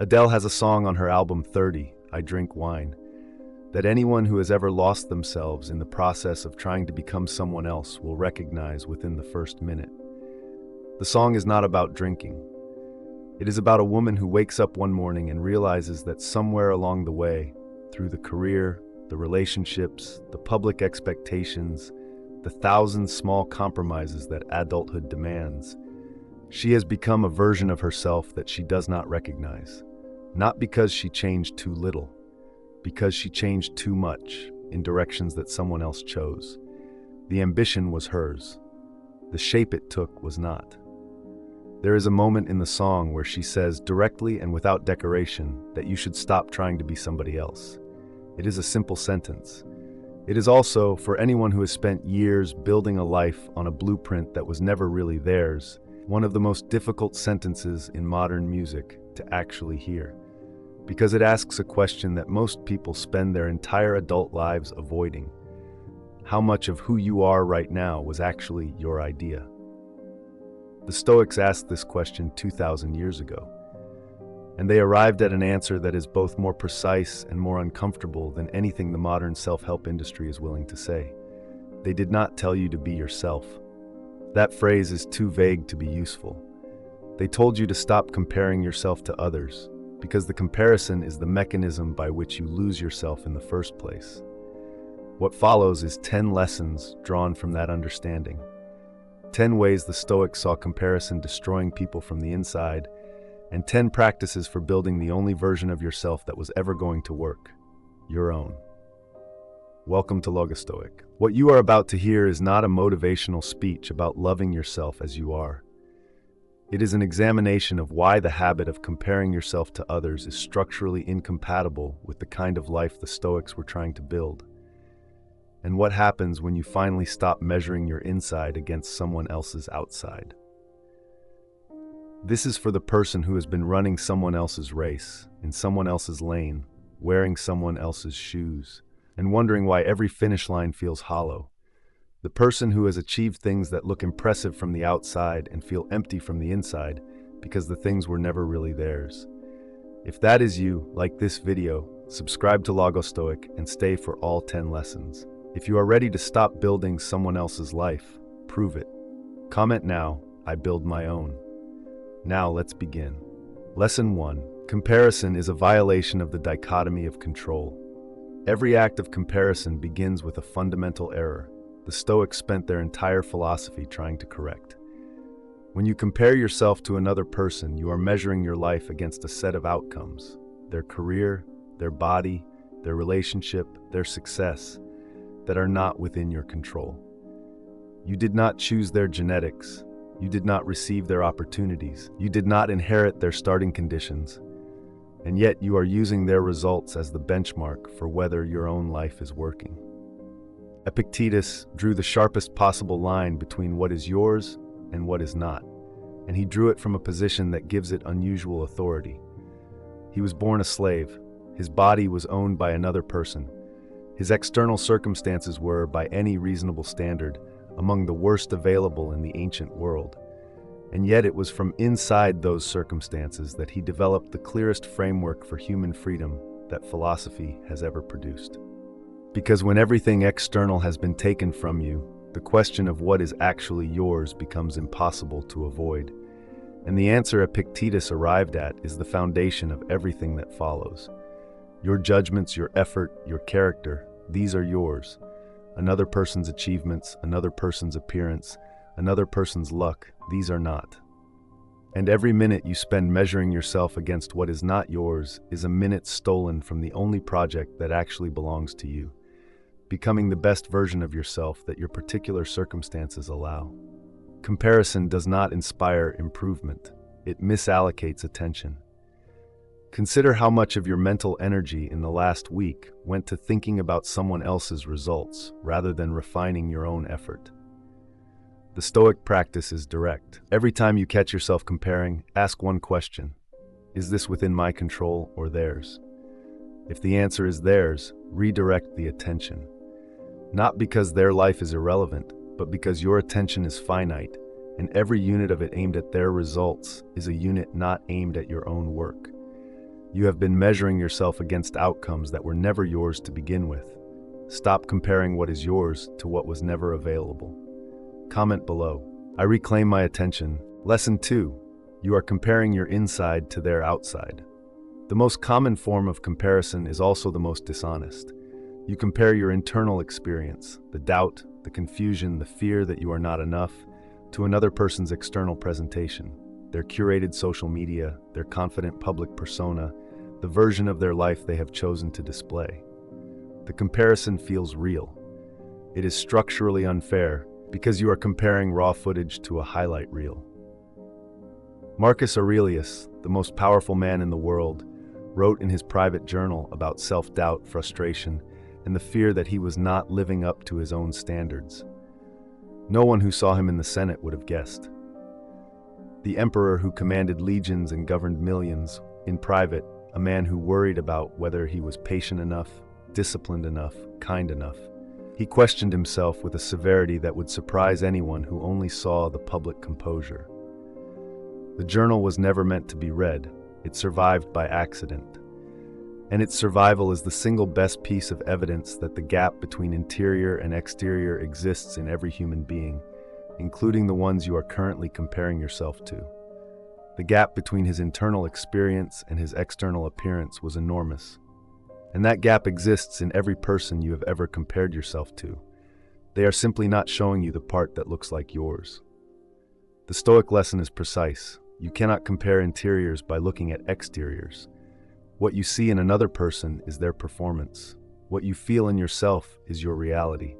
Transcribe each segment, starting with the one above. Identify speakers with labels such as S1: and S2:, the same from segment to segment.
S1: Adele has a song on her album 30, I Drink Wine, that anyone who has ever lost themselves in the process of trying to become someone else will recognize within the first minute. The song is not about drinking. It is about a woman who wakes up one morning and realizes that somewhere along the way, through the career, the relationships, the public expectations, the thousand small compromises that adulthood demands, she has become a version of herself that she does not recognize. Not because she changed too little, because she changed too much in directions that someone else chose. The ambition was hers. The shape it took was not. There is a moment in the song where she says directly and without decoration that you should stop trying to be somebody else. It is a simple sentence. It is also, for anyone who has spent years building a life on a blueprint that was never really theirs, one of the most difficult sentences in modern music to actually hear, because it asks a question that most people spend their entire adult lives avoiding. How much of who you are right now was actually your idea? The Stoics asked this question 2,000 years ago, and they arrived at an answer that is both more precise and more uncomfortable than anything the modern self-help industry is willing to say. They did not tell you to be yourself. That phrase is too vague to be useful. They told you to stop comparing yourself to others, because the comparison is the mechanism by which you lose yourself in the first place. What follows is 10 lessons drawn from that understanding. 10 ways the Stoics saw comparison destroying people from the inside, and 10 practices for building the only version of yourself that was ever going to work, your own. Welcome to Logostoic. What you are about to hear is not a motivational speech about loving yourself as you are. It is an examination of why the habit of comparing yourself to others is structurally incompatible with the kind of life the Stoics were trying to build, and what happens when you finally stop measuring your inside against someone else's outside. This is for the person who has been running someone else's race, in someone else's lane, wearing someone else's shoes, and wondering why every finish line feels hollow. The person who has achieved things that look impressive from the outside and feel empty from the inside because the things were never really theirs. If that is you, like this video, subscribe to Logostoic and stay for all 10 lessons. If you are ready to stop building someone else's life, prove it. Comment now, I build my own. Now let's begin. Lesson 1. Comparison is a violation of the dichotomy of control. Every act of comparison begins with a fundamental error the Stoics spent their entire philosophy trying to correct. When you compare yourself to another person, you are measuring your life against a set of outcomes, their career, their body, their relationship, their success, that are not within your control. You did not choose their genetics. You did not receive their opportunities. You did not inherit their starting conditions. And yet you are using their results as the benchmark for whether your own life is working. Epictetus drew the sharpest possible line between what is yours and what is not, and he drew it from a position that gives it unusual authority. He was born a slave. His body was owned by another person. His external circumstances were, by any reasonable standard, among the worst available in the ancient world. And yet it was from inside those circumstances that he developed the clearest framework for human freedom that philosophy has ever produced. Because when everything external has been taken from you, the question of what is actually yours becomes impossible to avoid. And the answer Epictetus arrived at is the foundation of everything that follows. Your judgments, your effort, your character, these are yours. Another person's achievements, another person's appearance, another person's luck, these are not. And every minute you spend measuring yourself against what is not yours is a minute stolen from the only project that actually belongs to you, becoming the best version of yourself that your particular circumstances allow. Comparison does not inspire improvement. It misallocates attention. Consider how much of your mental energy in the last week went to thinking about someone else's results rather than refining your own effort. The Stoic practice is direct. Every time you catch yourself comparing, ask one question: is this within my control or theirs? If the answer is theirs, redirect the attention. Not because their life is irrelevant, but because your attention is finite, and every unit of it aimed at their results is a unit not aimed at your own work. You have been measuring yourself against outcomes that were never yours to begin with. Stop comparing what is yours to what was never available. Comment below. I reclaim my attention. Lesson 2. You are comparing your inside to their outside. The most common form of comparison is also the most dishonest. You compare your internal experience, the doubt, the confusion, the fear that you are not enough, to another person's external presentation, their curated social media, their confident public persona, the version of their life they have chosen to display. The comparison feels real. It is structurally unfair because you are comparing raw footage to a highlight reel. Marcus Aurelius, the most powerful man in the world, wrote in his private journal about self-doubt, frustration, and the fear that he was not living up to his own standards. No one who saw him in the Senate would have guessed. The emperor who commanded legions and governed millions, in private, a man who worried about whether he was patient enough, disciplined enough, kind enough. He questioned himself with a severity that would surprise anyone who only saw the public composure. The journal was never meant to be read. It survived by accident. And its survival is the single best piece of evidence that the gap between interior and exterior exists in every human being, including the ones you are currently comparing yourself to. The gap between his internal experience and his external appearance was enormous. And that gap exists in every person you have ever compared yourself to. They are simply not showing you the part that looks like yours. The Stoic lesson is precise. You cannot compare interiors by looking at exteriors. What you see in another person is their performance. What you feel in yourself is your reality.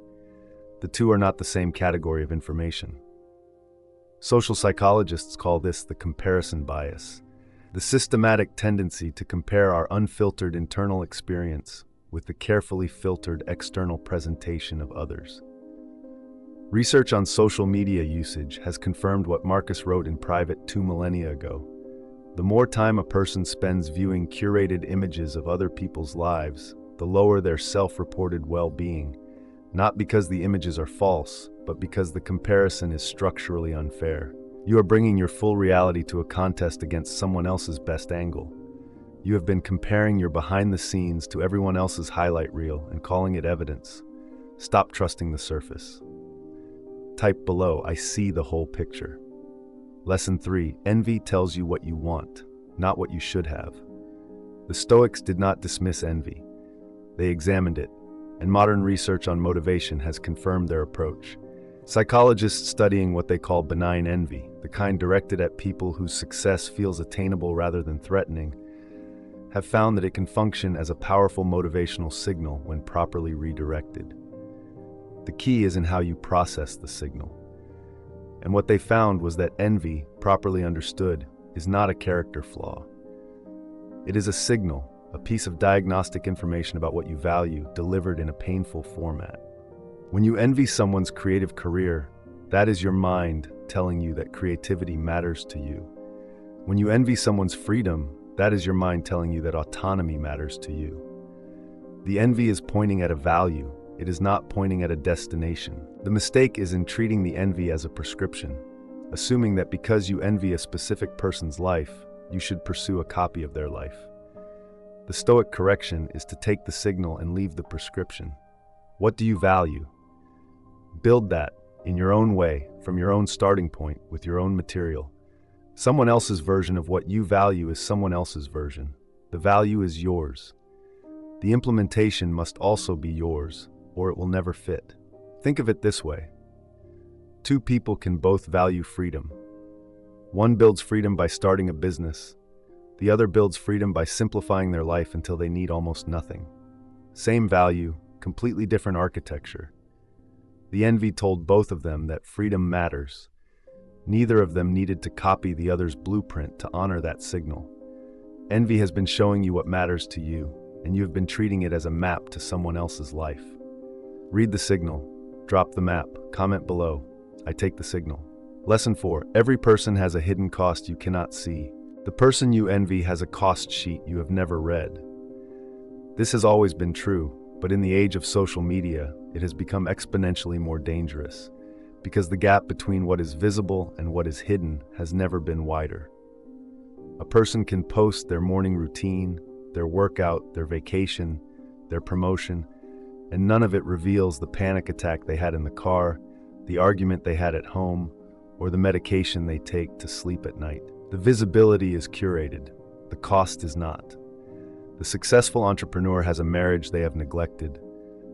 S1: The two are not the same category of information. Social psychologists call this the comparison bias, the systematic tendency to compare our unfiltered internal experience with the carefully filtered external presentation of others. Research on social media usage has confirmed what Marcus wrote in private 2 millennia ago. The more time a person spends viewing curated images of other people's lives, the lower their self-reported well-being, not because the images are false, but because the comparison is structurally unfair. You are bringing your full reality to a contest against someone else's best angle. You have been comparing your behind the scenes to everyone else's highlight reel and calling it evidence. Stop trusting the surface. Type below, I see the whole picture. Lesson 3. Envy tells you what you want, not what you should have. The Stoics did not dismiss envy. They examined it, and modern research on motivation has confirmed their approach. Psychologists studying what they call benign envy, the kind directed at people whose success feels attainable rather than threatening, have found that it can function as a powerful motivational signal when properly redirected. The key is in how you process the signal. And what they found was that envy, properly understood, is not a character flaw. It is a signal, a piece of diagnostic information about what you value, delivered in a painful format. When you envy someone's creative career, that is your mind telling you that creativity matters to you. When you envy someone's freedom, that is your mind telling you that autonomy matters to you. The envy is pointing at a value. It is not pointing at a destination. The mistake is in treating the envy as a prescription, assuming that because you envy a specific person's life, you should pursue a copy of their life. The Stoic correction is to take the signal and leave the prescription. What do you value? Build that, in your own way, from your own starting point, with your own material. Someone else's version of what you value is someone else's version. The value is yours. The implementation must also be yours, or it will never fit. Think of it this way. Two people can both value freedom. One builds freedom by starting a business. The other builds freedom by simplifying their life until they need almost nothing. Same value, completely different architecture. The envy told both of them that freedom matters. Neither of them needed to copy the other's blueprint to honor that signal. Envy has been showing you what matters to you, and you have been treating it as a map to someone else's life. Read the signal, drop the map, comment below. I take the signal. Lesson 4. Every person has a hidden cost you cannot see. The person you envy has a cost sheet you have never read. This has always been true, but in the age of social media, it has become exponentially more dangerous, because the gap between what is visible and what is hidden has never been wider. A person can post their morning routine, their workout, their vacation, their promotion, and none of it reveals the panic attack they had in the car, the argument they had at home, or the medication they take to sleep at night. The visibility is curated. The cost is not. The successful entrepreneur has a marriage they have neglected.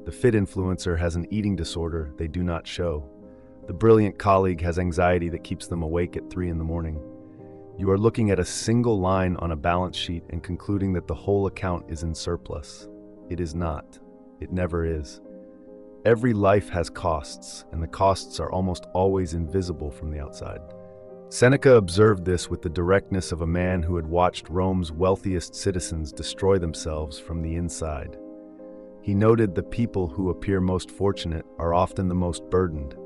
S1: The fit influencer has an eating disorder they do not show. The brilliant colleague has anxiety that keeps them awake at 3 in the morning. You are looking at a single line on a balance sheet and concluding that the whole account is in surplus. It is not. It never is. Every life has costs, and the costs are almost always invisible from the outside. Seneca observed this with the directness of a man who had watched Rome's wealthiest citizens destroy themselves from the inside. He noted the people who appear most fortunate are often the most burdened,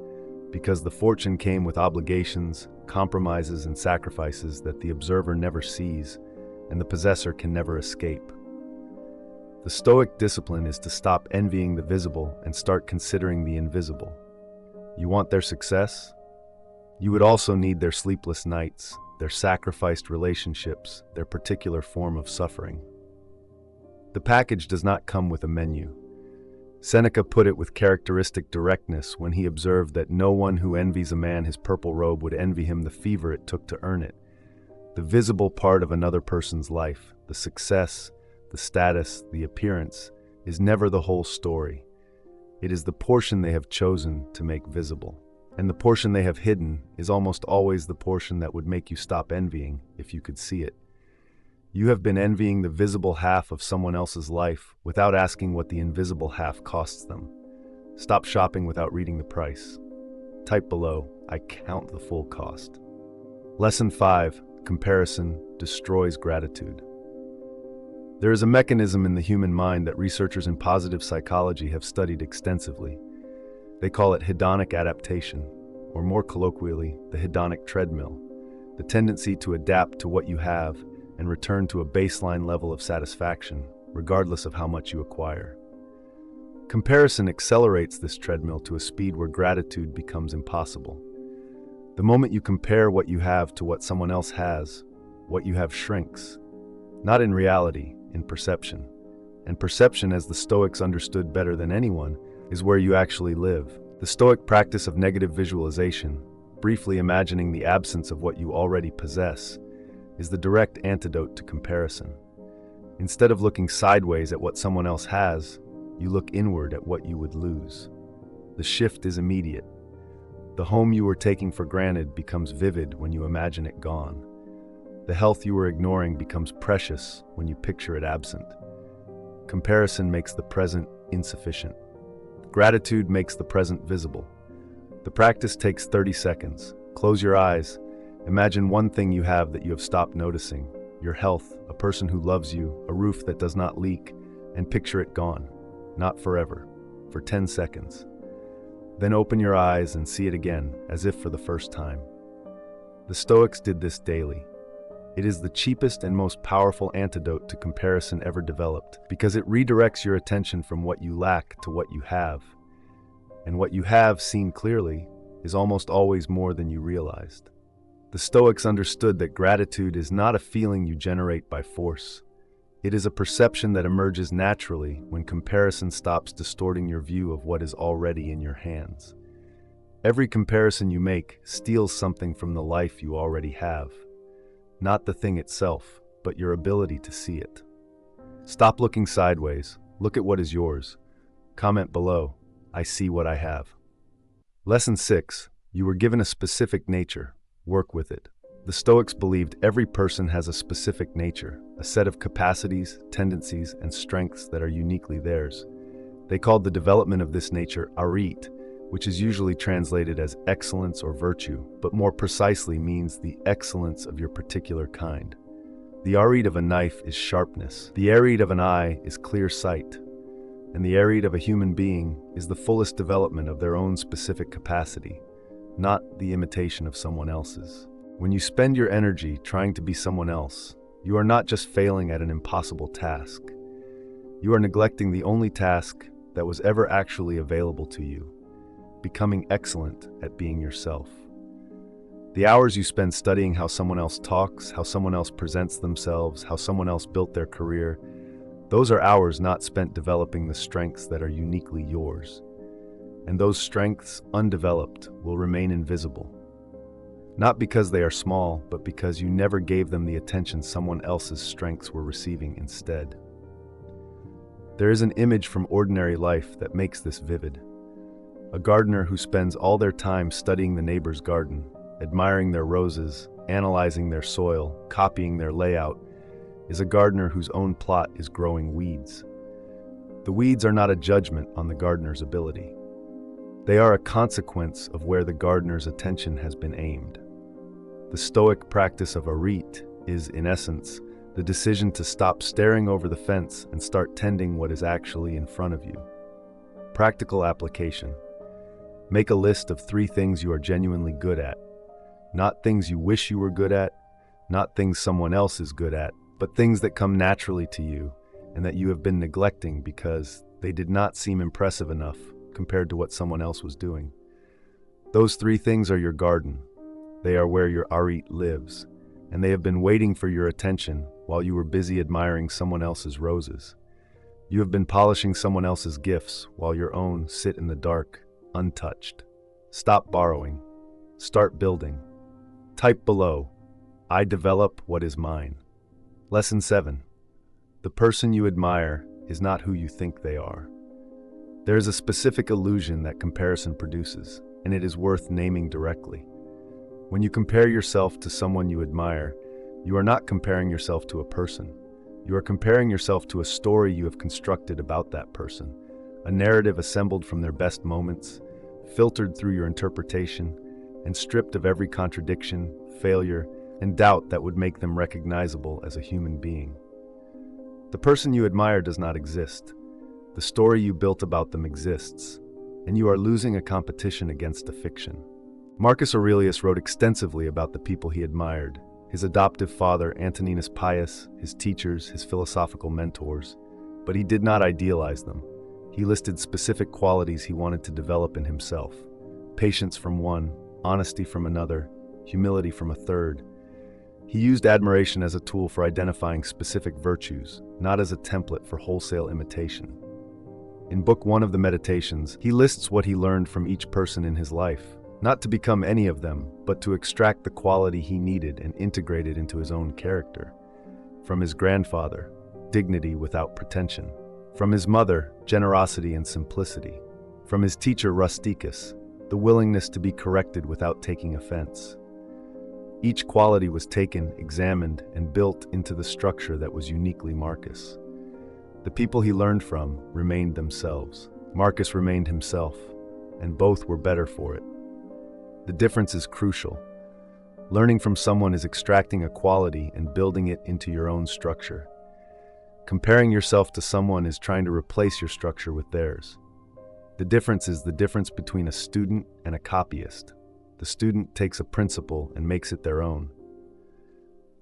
S1: because the fortune came with obligations, compromises, and sacrifices that the observer never sees, and the possessor can never escape. The Stoic discipline is to stop envying the visible and start considering the invisible. You want their success? You would also need their sleepless nights, their sacrificed relationships, their particular form of suffering. The package does not come with a menu. Seneca put it with characteristic directness when he observed that no one who envies a man his purple robe would envy him the fever it took to earn it. The visible part of another person's life, the success, the status, the appearance, is never the whole story. It is the portion they have chosen to make visible. And the portion they have hidden is almost always the portion that would make you stop envying if you could see it. You have been envying the visible half of someone else's life without asking what the invisible half costs them. Stop shopping without reading the price. Type below, I count the full cost. Lesson 5. Comparison destroys gratitude. There is a mechanism in the human mind that researchers in positive psychology have studied extensively. They call it hedonic adaptation, or more colloquially, the hedonic treadmill, the tendency to adapt to what you have and return to a baseline level of satisfaction, regardless of how much you acquire. Comparison accelerates this treadmill to a speed where gratitude becomes impossible. The moment you compare what you have to what someone else has, what you have shrinks. Not in reality, in perception. And perception, as the Stoics understood better than anyone, is where you actually live. The Stoic practice of negative visualization, briefly imagining the absence of what you already possess, is the direct antidote to comparison. Instead of looking sideways at what someone else has, you look inward at what you would lose. The shift is immediate. The home you were taking for granted becomes vivid when you imagine it gone. The health you were ignoring becomes precious when you picture it absent. Comparison makes the present insufficient. Gratitude makes the present visible. The practice takes 30 seconds. Close your eyes. Imagine one thing you have that you have stopped noticing. Your health, a person who loves you, a roof that does not leak, and picture it gone. Not forever. For 10 seconds. Then open your eyes and see it again, as if for the first time. The Stoics did this daily. It is the cheapest and most powerful antidote to comparison ever developed, because it redirects your attention from what you lack to what you have. And what you have, seen clearly, is almost always more than you realized. The Stoics understood that gratitude is not a feeling you generate by force. It is a perception that emerges naturally when comparison stops distorting your view of what is already in your hands. Every comparison you make steals something from the life you already have. Not the thing itself, but your ability to see it. Stop looking sideways. Look at what is yours. Comment below, I see what I have. Lesson 6. You were given a specific nature. Work with it. The Stoics believed every person has a specific nature, a set of capacities, tendencies, and strengths that are uniquely theirs. They called the development of this nature arete, which is usually translated as excellence or virtue, but more precisely means the excellence of your particular kind. The arete of a knife is sharpness, the arete of an eye is clear sight, and the arete of a human being is the fullest development of their own specific capacity, not the imitation of someone else's. When you spend your energy trying to be someone else, you are not just failing at an impossible task. You are neglecting the only task that was ever actually available to you, becoming excellent at being yourself. The hours you spend studying how someone else talks, how someone else presents themselves, how someone else built their career, those are hours not spent developing the strengths that are uniquely yours. And those strengths, undeveloped, will remain invisible. Not because they are small, but because you never gave them the attention someone else's strengths were receiving instead. There is an image from ordinary life that makes this vivid. A gardener who spends all their time studying the neighbor's garden, admiring their roses, analyzing their soil, copying their layout, is a gardener whose own plot is growing weeds. The weeds are not a judgment on the gardener's ability. They are a consequence of where the gardener's attention has been aimed. The Stoic practice of arete is, in essence, the decision to stop staring over the fence and start tending what is actually in front of you. Practical application. Make a list of 3 things you are genuinely good at. Not things you wish you were good at, not things someone else is good at, but things that come naturally to you and that you have been neglecting because they did not seem impressive enough compared to what someone else was doing. Those 3 things are your garden. They are where your arete lives, and they have been waiting for your attention while you were busy admiring someone else's roses. You have been polishing someone else's gifts while your own sit in the dark, untouched. Stop borrowing. Start building. Type below, I develop what is mine. Lesson 7. The person you admire is not who you think they are. There is a specific illusion that comparison produces, and it is worth naming directly. When you compare yourself to someone you admire, you are not comparing yourself to a person. You are comparing yourself to a story you have constructed about that person, a narrative assembled from their best moments, filtered through your interpretation, and stripped of every contradiction, failure, and doubt that would make them recognizable as a human being. The person you admire does not exist. The story you built about them exists, and you are losing a competition against a fiction. Marcus Aurelius wrote extensively about the people he admired: his adoptive father, Antoninus Pius, his teachers, his philosophical mentors. But he did not idealize them. He listed specific qualities he wanted to develop in himself: patience from one, honesty from another, humility from a third. He used admiration as a tool for identifying specific virtues, not as a template for wholesale imitation. In Book 1 of the Meditations, he lists what he learned from each person in his life, not to become any of them, but to extract the quality he needed and integrate it into his own character. From his grandfather, dignity without pretension. From his mother, generosity and simplicity. From his teacher, Rusticus, the willingness to be corrected without taking offense. Each quality was taken, examined, and built into the structure that was uniquely Marcus. The people he learned from remained themselves. Marcus remained himself, and both were better for it. The difference is crucial. Learning from someone is extracting a quality and building it into your own structure. Comparing yourself to someone is trying to replace your structure with theirs. The difference is the difference between a student and a copyist. The student takes a principle and makes it their own.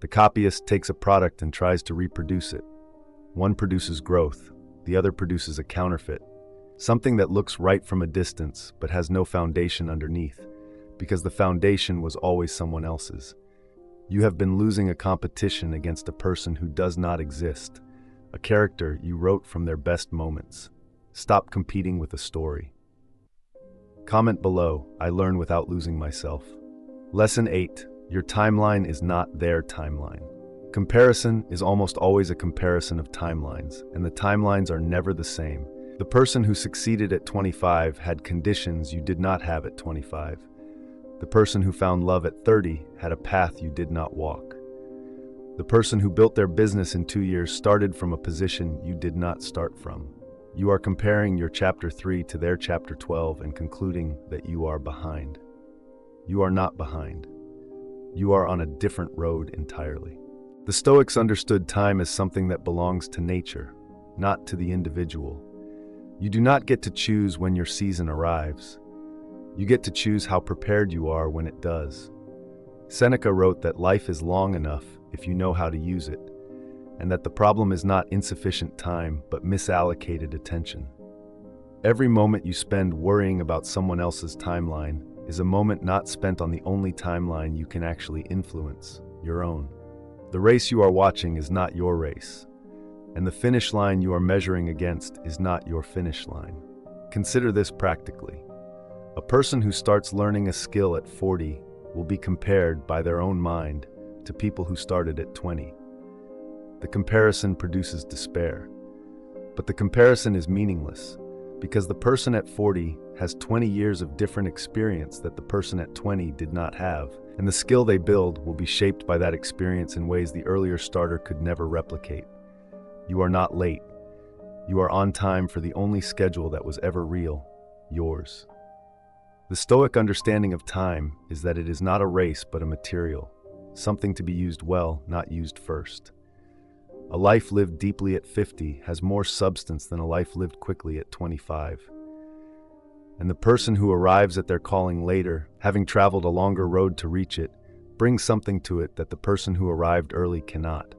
S1: The copyist takes a product and tries to reproduce it. One produces growth, the other produces a counterfeit, something that looks right from a distance but has no foundation underneath, because the foundation was always someone else's. You have been losing a competition against a person who does not exist, a character you wrote from their best moments. Stop competing with a story. Comment below, I learn without losing myself. Lesson 8. Your timeline is not their timeline. Comparison is almost always a comparison of timelines, and the timelines are never the same. The person who succeeded at 25 had conditions you did not have at 25. The person who found love at 30 had a path you did not walk. The person who built their business in 2 years started from a position you did not start from. You are comparing your chapter 3 to their chapter 12 and concluding that you are behind. You are not behind. You are on a different road entirely. The Stoics understood time as something that belongs to nature, not to the individual. You do not get to choose when your season arrives. You get to choose how prepared you are when it does. Seneca wrote that life is long enough if you know how to use it, and that the problem is not insufficient time, but misallocated attention. Every moment you spend worrying about someone else's timeline is a moment not spent on the only timeline you can actually influence, your own. The race you are watching is not your race, and the finish line you are measuring against is not your finish line. Consider this practically. A person who starts learning a skill at 40 will be compared by their own mind to people who started at 20. The comparison produces despair. But the comparison is meaningless because the person at 40 has 20 years of different experience that the person at 20 did not have, and the skill they build will be shaped by that experience in ways the earlier starter could never replicate. You are not late. You are on time for the only schedule that was ever real, yours. The Stoic understanding of time is that it is not a race but a material, something to be used well, not used first. A life lived deeply at 50 has more substance than a life lived quickly at 25. And the person who arrives at their calling later, having traveled a longer road to reach it, brings something to it that the person who arrived early cannot.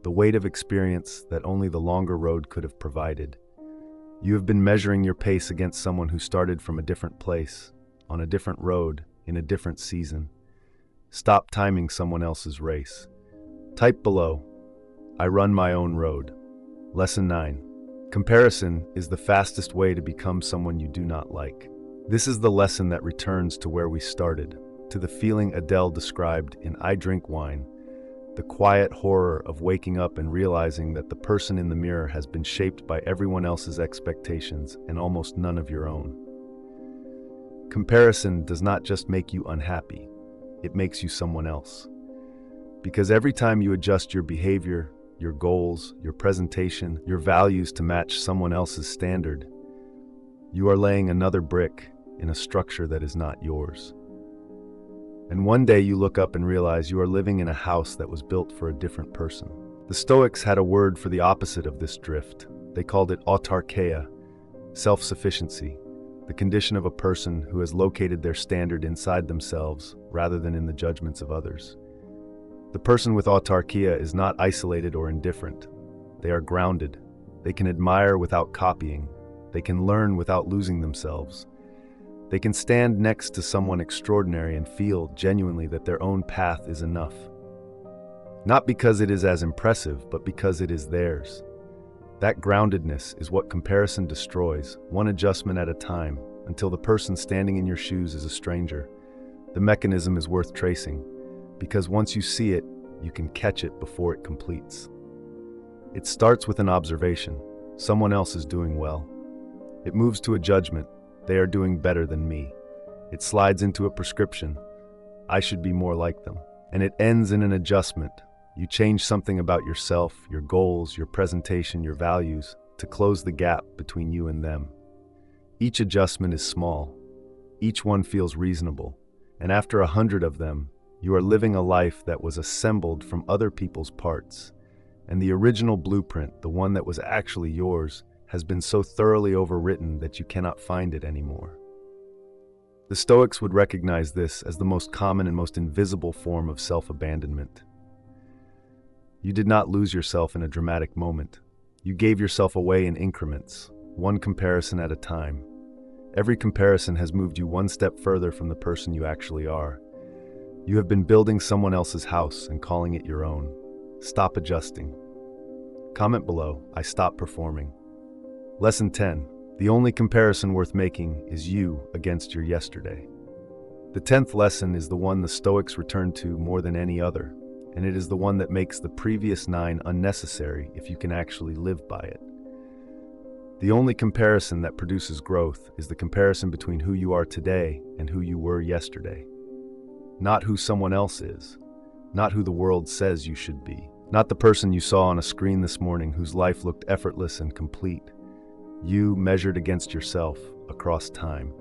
S1: The weight of experience that only the longer road could have provided. You have been measuring your pace against someone who started from a different place, on a different road, in a different season. Stop timing someone else's race. Type below, I run my own road. Lesson 9. Comparison is the fastest way to become someone you do not like. This is the lesson that returns to where we started, to the feeling Adele described in I Drink Wine, the quiet horror of waking up and realizing that the person in the mirror has been shaped by everyone else's expectations and almost none of your own. Comparison does not just make you unhappy, it makes you someone else. Because every time you adjust your behavior, your goals, your presentation, your values to match someone else's standard, you are laying another brick in a structure that is not yours. And one day you look up and realize you are living in a house that was built for a different person. The Stoics had a word for the opposite of this drift. They called it autarkeia, self-sufficiency, the condition of a person who has located their standard inside themselves rather than in the judgments of others. The person with autarkeia is not isolated or indifferent. They are grounded. They can admire without copying. They can learn without losing themselves. They can stand next to someone extraordinary and feel genuinely that their own path is enough. Not because it is as impressive, but because it is theirs. That groundedness is what comparison destroys, one adjustment at a time, until the person standing in your shoes is a stranger. The mechanism is worth tracing, because once you see it, you can catch it before it completes. It starts with an observation. Someone else is doing well. It moves to a judgment. They are doing better than me. It slides into a prescription. I should be more like them. And it ends in an adjustment. You change something about yourself, your goals, your presentation, your values, to close the gap between you and them. Each adjustment is small. Each one feels reasonable. And after 100 of them, you are living a life that was assembled from other people's parts. And the original blueprint, the one that was actually yours, has been so thoroughly overwritten that you cannot find it anymore. The Stoics would recognize this as the most common and most invisible form of self-abandonment. You did not lose yourself in a dramatic moment. You gave yourself away in increments, one comparison at a time. Every comparison has moved you one step further from the person you actually are. You have been building someone else's house and calling it your own. Stop adjusting. Comment below, I stop performing. Lesson 10. The only comparison worth making is you against your yesterday. The 10th lesson is the one the Stoics return to more than any other, and it is the one that makes the previous 9 unnecessary if you can actually live by it. The only comparison that produces growth is the comparison between who you are today and who you were yesterday. Not who someone else is, not who the world says you should be, not the person you saw on a screen this morning whose life looked effortless and complete. You measured against yourself across time.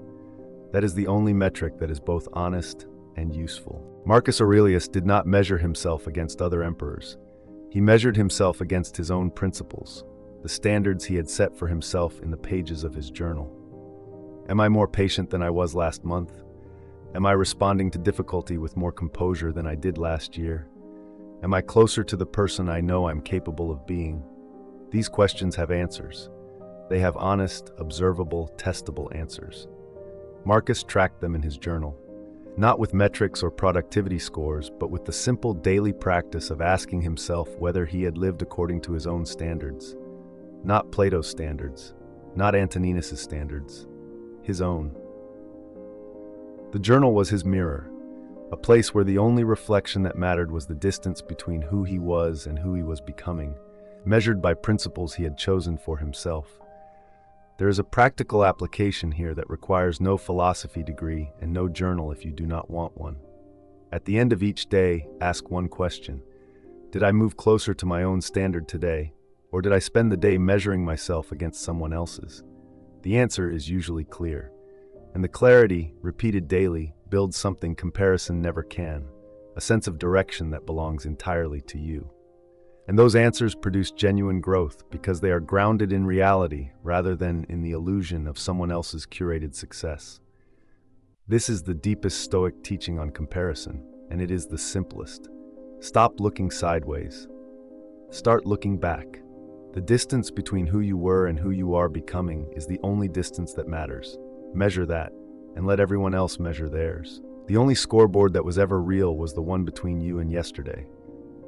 S1: That is the only metric that is both honest and useful. Marcus Aurelius did not measure himself against other emperors. He measured himself against his own principles, the standards he had set for himself in the pages of his journal. Am I more patient than I was last month? Am I responding to difficulty with more composure than I did last year? Am I closer to the person I know I'm capable of being? These questions have answers. They have honest, observable, testable answers. Marcus tracked them in his journal, not with metrics or productivity scores, but with the simple daily practice of asking himself whether he had lived according to his own standards. Not Plato's standards, not Antoninus's standards, his own. The journal was his mirror, a place where the only reflection that mattered was the distance between who he was and who he was becoming, measured by principles he had chosen for himself. There is a practical application here that requires no philosophy degree and no journal if you do not want one. At the end of each day, ask one question. Did I move closer to my own standard today, or did I spend the day measuring myself against someone else's? The answer is usually clear, and the clarity, repeated daily, builds something comparison never can, a sense of direction that belongs entirely to you. And those answers produce genuine growth because they are grounded in reality rather than in the illusion of someone else's curated success. This is the deepest Stoic teaching on comparison, and it is the simplest. Stop looking sideways. Start looking back. The distance between who you were and who you are becoming is the only distance that matters. Measure that, and let everyone else measure theirs. The only scoreboard that was ever real was the one between you and yesterday.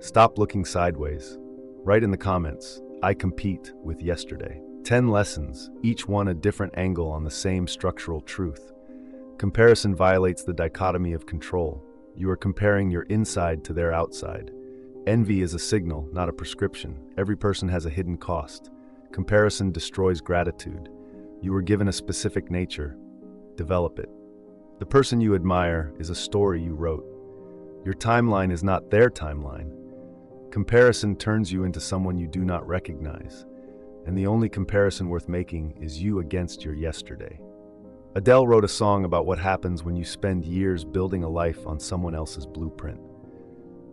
S1: Stop looking sideways. Write in the comments, I compete with yesterday. 10 lessons, each one a different angle on the same structural truth. Comparison violates the dichotomy of control. You are comparing your inside to their outside. Envy is a signal, not a prescription. Every person has a hidden cost. Comparison destroys gratitude. You were given a specific nature. Develop it. The person you admire is a story you wrote. Your timeline is not their timeline. Comparison turns you into someone you do not recognize, and the only comparison worth making is you against your yesterday. Adele wrote a song about what happens when you spend years building a life on someone else's blueprint.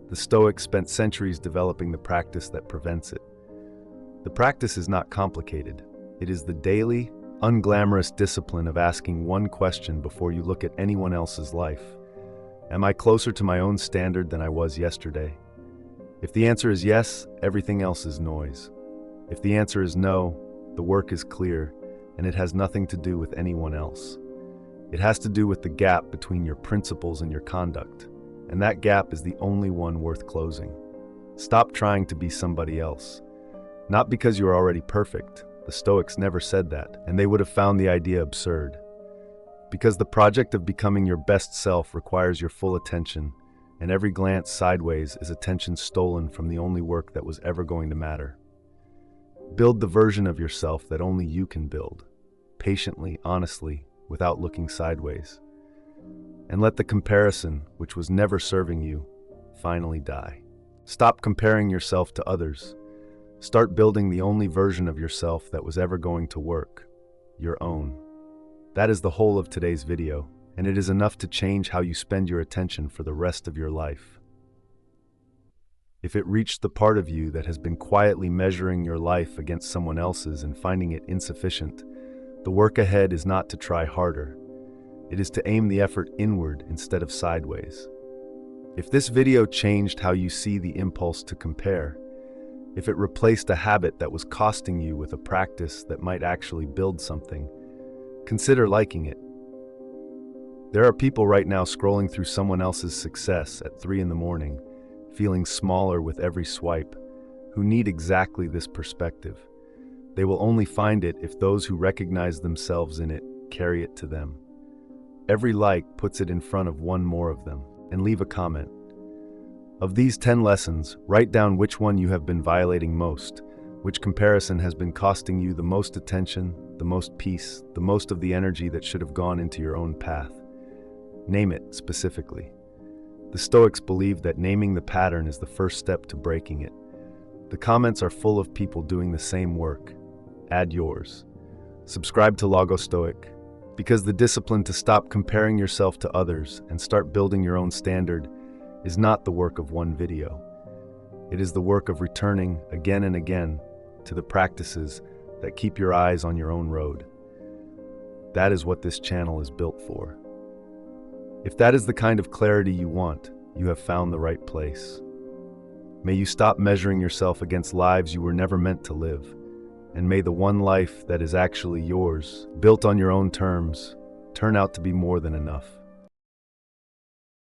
S1: The Stoics spent centuries developing the practice that prevents it. The practice is not complicated. It is the daily, unglamorous discipline of asking one question before you look at anyone else's life. Am I closer to my own standard than I was yesterday? If the answer is yes, everything else is noise. If the answer is no, the work is clear, and it has nothing to do with anyone else. It has to do with the gap between your principles and your conduct, and that gap is the only one worth closing. Stop trying to be somebody else. Not because you are already perfect. The Stoics never said that, and they would have found the idea absurd. Because the project of becoming your best self requires your full attention, and every glance sideways is attention stolen from the only work that was ever going to matter. Build the version of yourself that only you can build, patiently, honestly, without looking sideways. And let the comparison, which was never serving you, finally die. Stop comparing yourself to others. Start building the only version of yourself that was ever going to work, your own. That is the whole of today's video, and it is enough to change how you spend your attention for the rest of your life. If it reached the part of you that has been quietly measuring your life against someone else's and finding it insufficient, the work ahead is not to try harder. It is to aim the effort inward instead of sideways. If this video changed how you see the impulse to compare, if it replaced a habit that was costing you with a practice that might actually build something, consider liking it. There are people right now scrolling through someone else's success at 3 a.m, feeling smaller with every swipe, who need exactly this perspective. They will only find it if those who recognize themselves in it carry it to them. Every like puts it in front of one more of them, and leave a comment. Of these 10 lessons, write down which one you have been violating most, which comparison has been costing you the most attention, the most peace, the most of the energy that should have gone into your own path. Name it specifically. The Stoics believe that naming the pattern is the first step to breaking it. The comments are full of people doing the same work. Add yours. Subscribe to Logostoic, because the discipline to stop comparing yourself to others and start building your own standard is not the work of one video. It is the work of returning again and again to the practices that keep your eyes on your own road. That is what this channel is built for. If that is the kind of clarity you want, you have found the right place. May you stop measuring yourself against lives you were never meant to live, and may the one life that is actually yours, built on your own terms, turn out to be more than enough.